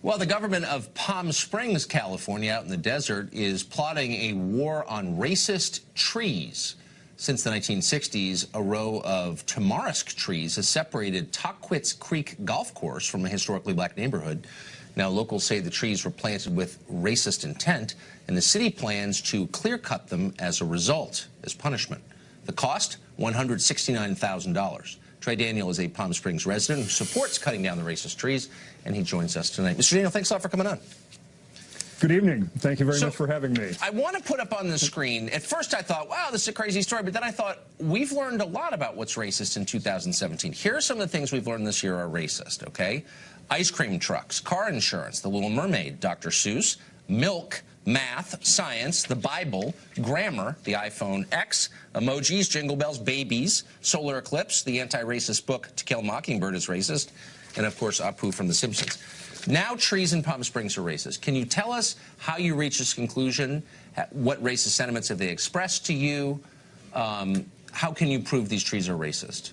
Well, the government of Palm Springs, California, out in the desert, is plotting a war on racist trees. Since the 1960s, a row of tamarisk trees has separated Tahquitz Creek Golf Course from a historically black neighborhood. Now, locals say the trees were planted with racist intent, and the city plans to clear-cut them as a result, as punishment. The cost? $169,000. Trey Daniel is a Palm Springs resident who supports cutting down the racist trees, and he joins us tonight. Mr. Daniel, thanks a lot for coming on. Good evening. Thank you very much for having me. I want to put up on the screen, at first I thought, wow, this is a crazy story, but then I thought, we've learned a lot about what's racist in 2017. Here are some of the things we've learned this year are racist, okay? Ice cream trucks, car insurance, The Little Mermaid, Dr. Seuss, milk, math, science, the Bible, grammar, the iPhone X, emojis, jingle bells, babies, solar eclipse, the anti-racist book To Kill a Mockingbird is racist, and of course Apu from The Simpsons. Now trees in Palm Springs are racist. Can you tell us how you reach this conclusion? What racist sentiments have they expressed to you? How can you prove these trees are racist?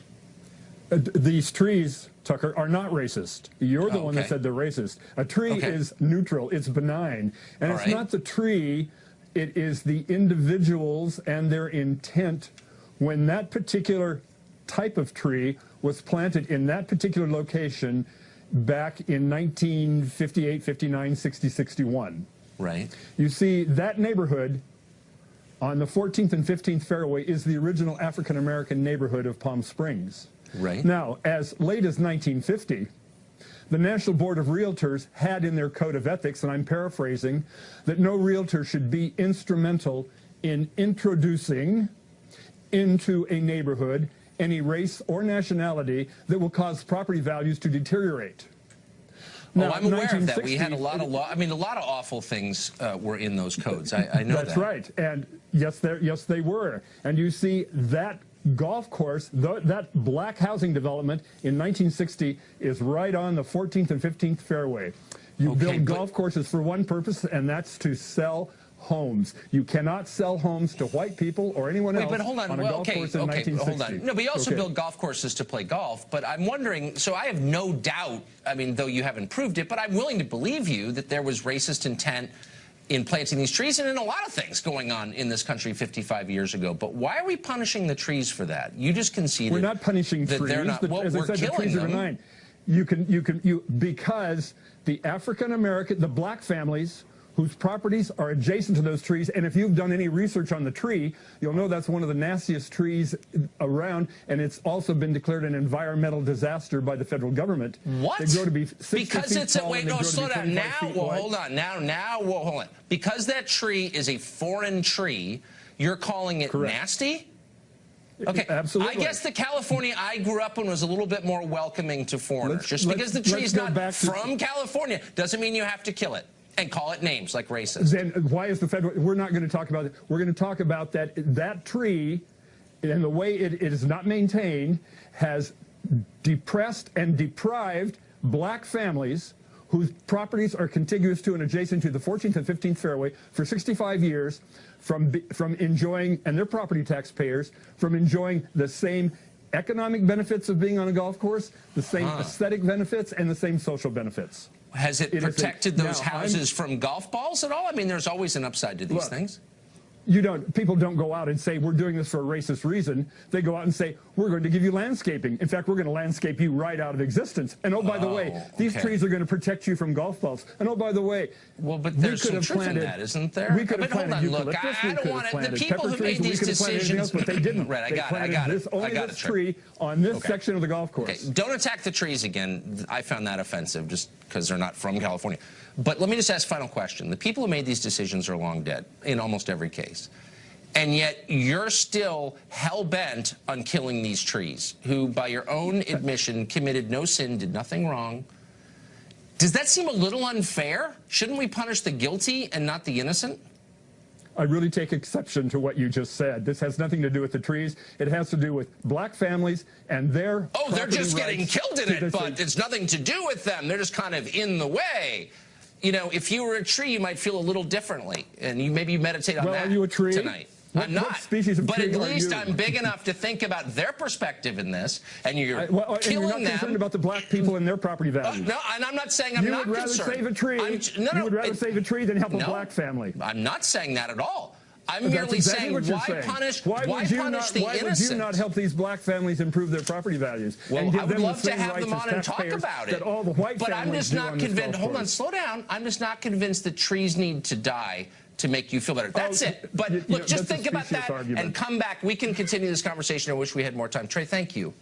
These trees, Tucker, are not racist. You're the one that said they're racist. A tree is neutral. It's benign. And it's not the tree. It is the individuals and their intent when that particular type of tree was planted in that particular location back in 1958, 59, 60, 61. Right. You see, that neighborhood on the 14th and 15th Fairway is the original African-American neighborhood of Palm Springs. Right. Now, as late as 1950, the National Board of Realtors had in their code of ethics, and I'm paraphrasing, that no realtor should be instrumental in introducing into a neighborhood any race or nationality that will cause property values to deteriorate. Now, I'm aware of that. We had a lot of law. I mean, a lot of awful things were in those codes. I know that's right. And yes, they were. And you see that golf course, that black housing development in 1960 is right on the 14th and 15th fairway. You build golf courses for one purpose, and that's to sell homes. You cannot sell homes to white people or anyone else but hold on. A golf course in 1960. Hold on. No, but you also build golf courses to play golf. But I'm wondering, so I have no doubt, I mean, though you haven't proved it, but I'm willing to believe you that there was racist intent in planting these trees and in a lot of things going on in this country 55 years ago. But why are we punishing the trees for that? You just conceded. We're not punishing that trees. They're not, well, as I said, the trees are benign. Because the African-American, the black families whose properties are adjacent to those trees, and if you've done any research on the tree, you'll know that's one of the nastiest trees around, and it's also been declared an environmental disaster by the federal government. What? They grow to be 60 because feet it's a tall, wait, no, slow down. Now, well, hold on. Well, hold on. Because that tree is a foreign tree, you're calling it nasty? Okay, absolutely. I guess the California I grew up in was a little bit more welcoming to foreigners. Just because the tree is not from California doesn't mean you have to kill it and call it names like racist. Then why is the federal? We're not going to talk about it. We're going to talk about that tree and the way it is not maintained has depressed and deprived black families whose properties are contiguous to and adjacent to the 14th and 15th fairway for 65 years from enjoying, and their property taxpayers, from enjoying the same economic benefits of being on a golf course, the same aesthetic benefits, and the same social benefits. Has it protected those houses from golf balls at all? I mean, there's always an upside to these things. People don't go out and say, we're doing this for a racist reason. They go out and say, we're going to give you landscaping. In fact, we're going to landscape you right out of existence. And oh, by the way, these trees are going to protect you from golf balls. And oh, by the way, well, but there's some truth in that, isn't there? We could have planted eucalyptus. Look, I don't want to. The people who made these decisions, but they didn't. Right, I got it. Only this tree on this section of the golf course. Okay, don't attack the trees again. I found that offensive just because they're not from California. But let me just ask a final question. The people who made these decisions are long dead in almost every case. And yet you're still hell-bent on killing these trees, who, by your own admission, committed no sin, did nothing wrong. Does that seem a little unfair? Shouldn't we punish the guilty and not the innocent? I really take exception to what you just said. This has nothing to do with the trees. It has to do with black families and their they're just getting killed in it, but it's nothing to do with them. They're just kind of in the way. You know, if you were a tree, you might feel a little differently, and maybe you meditate on that are you a tree? Tonight. I'm not. What species of but tree at are least you? I'm big enough to think about their perspective in this, and you're and killing you're not them. concerned about the black people and their property values. No, and I'm not saying I'm not concerned. You would rather save a tree. You would rather save a tree than help a black family. I'm not saying that at all. I'm That's merely exactly saying, what you're why saying. punish Why would you innocent? not help these black families improve their property values? Well, and give I would them love the to same have them rights on as and talk taxpayers about it. that all the white but I'm families just do not on this convinced. golf Hold on, course. slow down. I'm just not convinced that trees need to die to make you feel better. That's it. But look, just think about that and come back. We can continue this conversation. I wish we had more time. Trey, thank you.